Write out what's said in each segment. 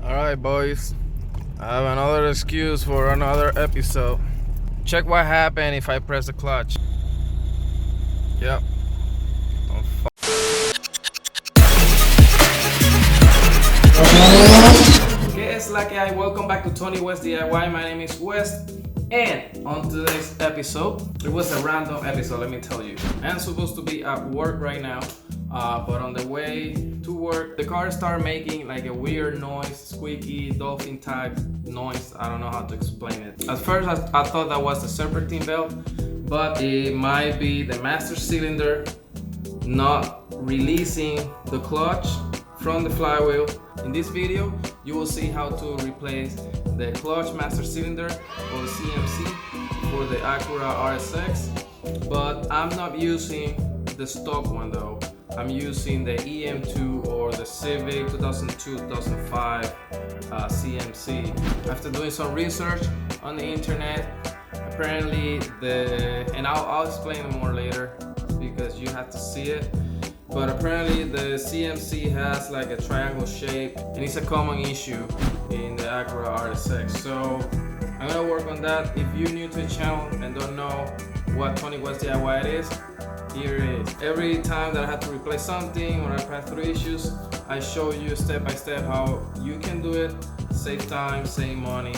Alright boys, I have another excuse for another episode. Check what happened if I press the clutch. Yep. Okay, it's like welcome back to Tony West DIY. My name is West, and on today's episode, it was a random episode, let me tell you. I'm supposed to be at work right now, but on the way to work, the car started making like a weird noise, squeaky, dolphin type noise. I don't know how to explain it. At first, I thought that was the serpentine belt, but it might be the master cylinder not releasing the clutch from the flywheel. In this video, you will see how to replace the clutch master cylinder or CMC for the Acura RSX, but I'm not using the stock one though. I'm using the EM2 or the Civic 2002-2005 CMC. After doing some research on the internet, apparently and I'll explain it more later because you have to see it. But apparently the CMC has like a triangle shape and it's a common issue in the Acura RSX. So I'm gonna work on that. If you're new to the channel and don't know what Tony West DIY it is, here it is. Every time that I have to replace something or I pass through issues, I show you step by step how you can do it, save time, save money,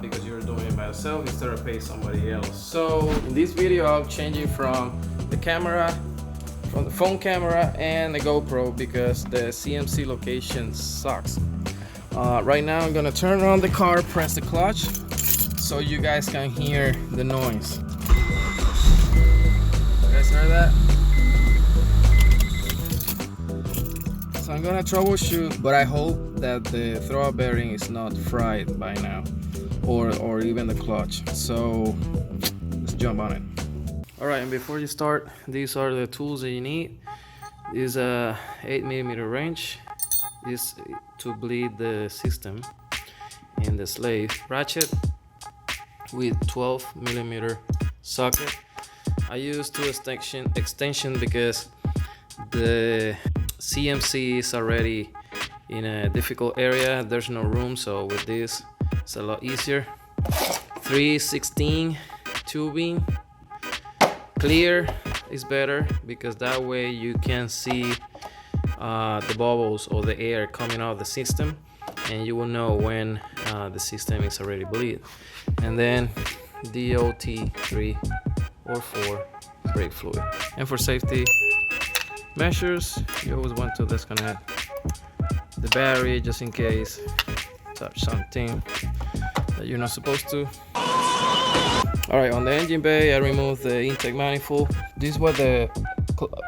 because you're doing it by yourself instead of paying somebody else. So in this video, I'm changing from the phone camera and the GoPro because the CMC location sucks. Right now I'm gonna turn on the car, press the clutch so you guys can hear the noise. You guys heard that? So I'm gonna troubleshoot, but I hope that the throttle bearing is not fried by now, or even the clutch. So let's jump on it. Alright, and before you start, these are the tools that you need. This is a 8mm wrench. This to bleed the system, and the slave ratchet with 12mm socket. I use two extension because the CMC is already in a difficult area. There's no room, so with this it's a lot easier. 3/16 tubing. Clear is better because that way you can see the bubbles or the air coming out of the system, and you will know when the system is already bleed. And then DOT 3 or 4 brake fluid. And for safety measures, you always want to disconnect the battery just in case touch something that you're not supposed to. Alright, on the engine bay, I removed the intake manifold. This is what the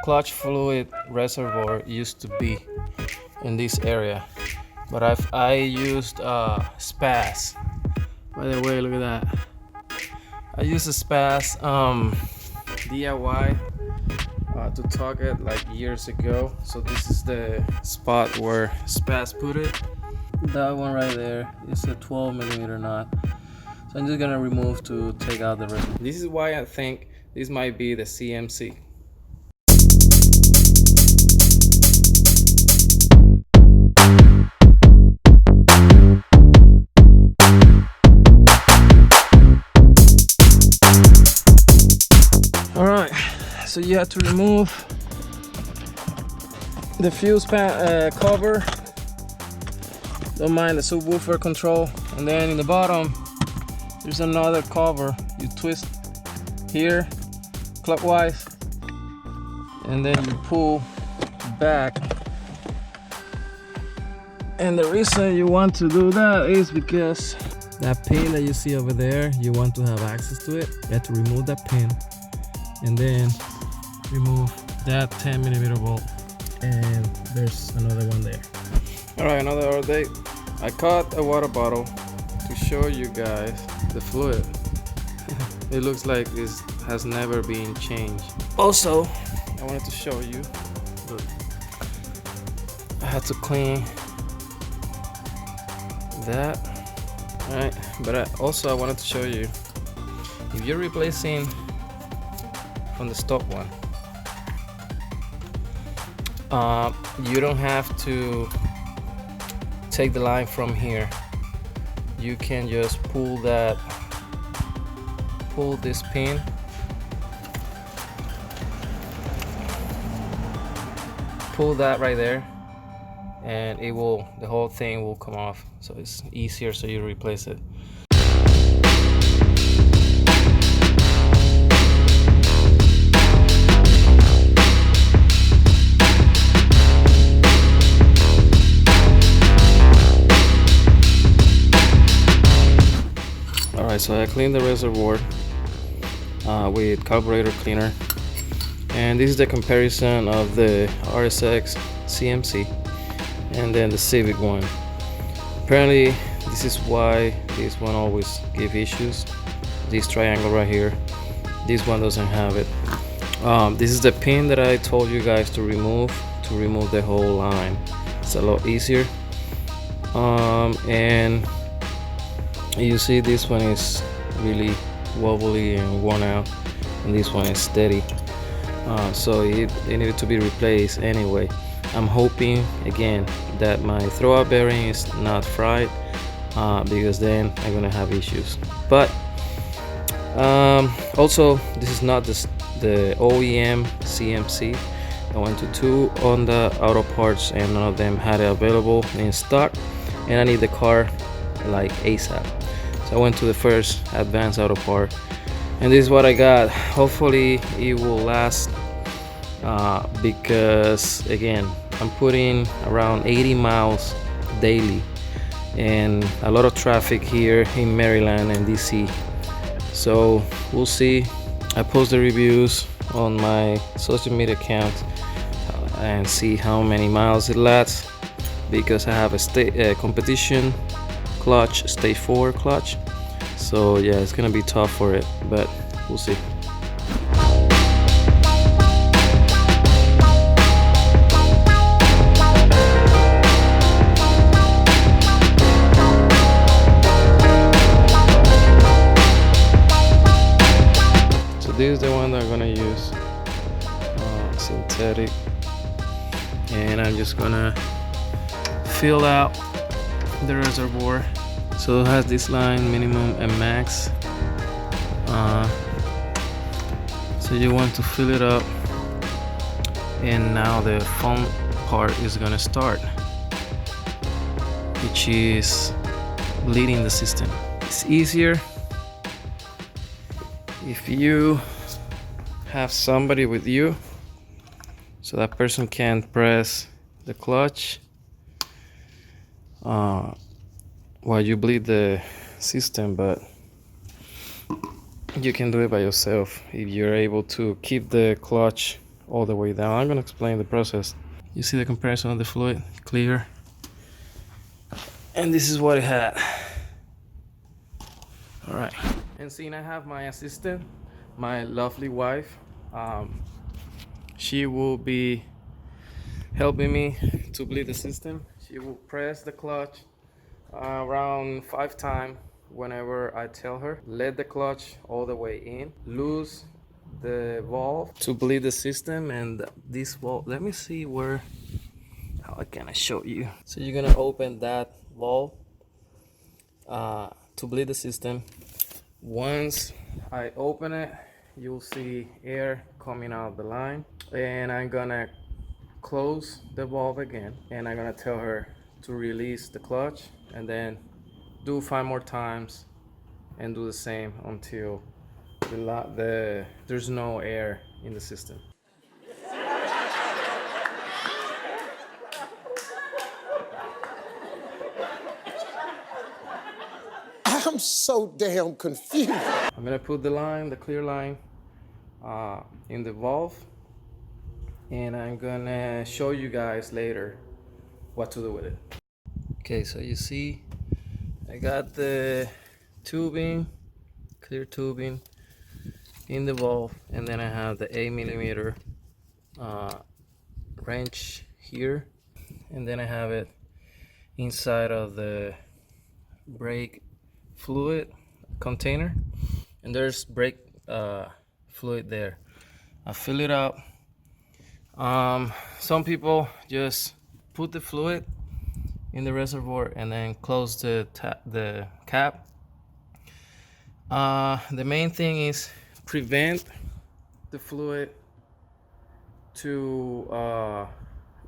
clutch fluid reservoir used to be in this area, but I used Spaz. By the way, look at that. I used a Spaz DIY to target like years ago. So this is the spot where Spaz put it. That one right there is a 12mm knot. So I'm just gonna remove to take out the rest. This is why I think this might be the CMC. Alright, so you have to remove the fuse cover. Don't mind the subwoofer control. And then in the bottom, there's another cover. You twist here clockwise and then you pull back. And the reason you want to do that is because that pin that you see over there, you want to have access to it. You have to remove that pin and then remove that 10mm bolt, and there's another one there. Alright, another update. I caught a water bottle to show you guys the fluid. It looks like this has never been changed. Also, I wanted to show you, look, I had to clean that. Alright, but I wanted to show you, if you're replacing from the stock one, you don't have to take the line from here, you can just pull this pin, pull that right there, and the whole thing will come off. So it's easier, so you replace it. Alright, so I cleaned the reservoir with carburetor cleaner, and this is the comparison of the RSX CMC and then the Civic one. Apparently this is why this one always give issues. This triangle right here, this one doesn't have it. This is the pin that I told you guys to remove the whole line. It's a lot easier. And you see this one is really wobbly and worn out, and this one is steady. So it needed to be replaced anyway. I'm hoping again that my throwout bearing is not fried, because then I'm gonna have issues. But also, this is not the OEM CMC. I went to 2 Honda auto parts and none of them had it available in stock, and I need the car like ASAP. So I went to the first advanced auto part, and this is what I got. Hopefully it will last, because again, I'm putting around 80 miles daily and a lot of traffic here in Maryland and DC. So we'll see. I post the reviews on my social media account and see how many miles it lasts, because I have a competition clutch, stage 4 clutch. So yeah, it's gonna be tough for it, but we'll see. So this is the one that I'm gonna use, synthetic, and I'm just gonna fill out the reservoir. So it has this line, minimum and max. So you want to fill it up, and now the fun part is gonna start, which is bleeding the system. It's easier if you have somebody with you, so that person can press the clutch while you bleed the system, but you can do it by yourself if you're able to keep the clutch all the way down. I'm gonna explain the process. You see the comparison of the fluid, clear, and this is what it had. All right, and seeing I have my assistant, my lovely wife, she will be helping me to bleed the system. She will press the clutch around 5 times whenever I tell her. Let the clutch all the way in, loose the valve to bleed the system, and this valve, let me see how can I show you. So you're gonna open that valve to bleed the system. Once I open it, you'll see air coming out the line, and I'm gonna close the valve again, and I'm gonna tell her to release the clutch, and then do 5 more times and do the same until there's no air in the system. I'm so damn confused. I'm gonna put the clear line in the valve, and I'm gonna show you guys later what to do with it. Okay, so you see I got the tubing, clear tubing in the valve, and then I have the 8mm wrench here, and then I have it inside of the brake fluid container, and there's brake fluid there. I fill it up. Some people just put the fluid in the reservoir and then close the cap. The main thing is prevent the fluid to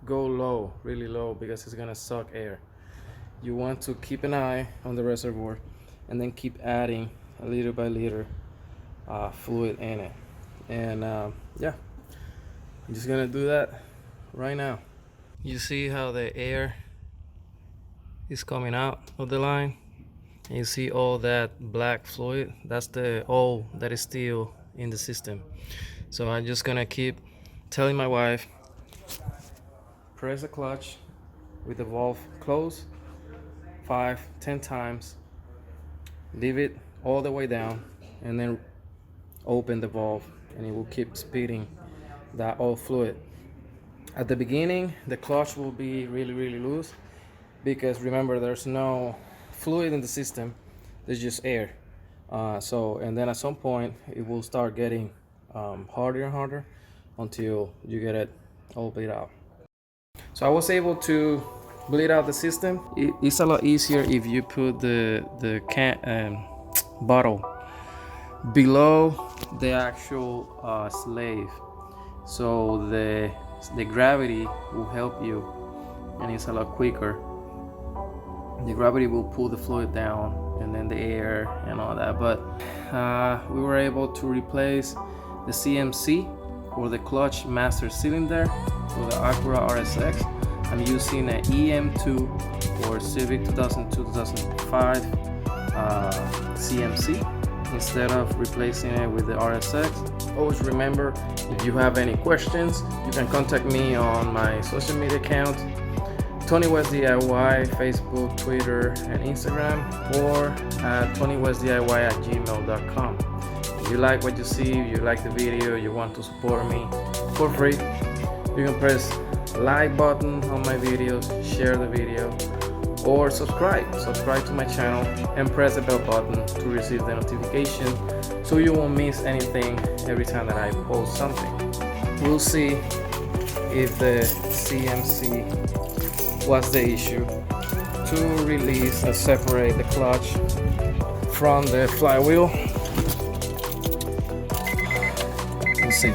go low, really low, because it's gonna suck air. You want to keep an eye on the reservoir and then keep adding a liter by liter fluid in it. And yeah, I'm just gonna do that right now. You see how the air is coming out of the line, and you see all that black fluid. That's the oil that is still in the system. So I'm just gonna keep telling my wife, press the clutch with the valve closed 5-10 times, leave it all the way down, and then open the valve, and it will keep spitting that oil fluid. At the beginning, the clutch will be really loose, because remember, there's no fluid in the system, there's just air. And then at some point it will start getting harder and harder until you get it all bleed out. So I was able to bleed out the system. It's a lot easier if you put the bottle below the actual slave, so the gravity will help you, and it's a lot quicker. The gravity will pull the fluid down, and then the air and all that. But we were able to replace the CMC, or the clutch master cylinder, for the Acura RSX. I'm using an EM2 or Civic 2002-2005 CMC instead of replacing it with the RSX. Always remember, if you have any questions, you can contact me on my social media account, Tony West DIY, Facebook, Twitter, and Instagram, or at TonyWestDIY@gmail.com. If you like what you see, you like the video, you want to support me for free, you can press like button on my videos, share the video, or subscribe to my channel, and press the bell button to receive the notification so you won't miss anything every time that I post something. We'll see if the CMC was the issue to release and separate the clutch from the flywheel. We'll see.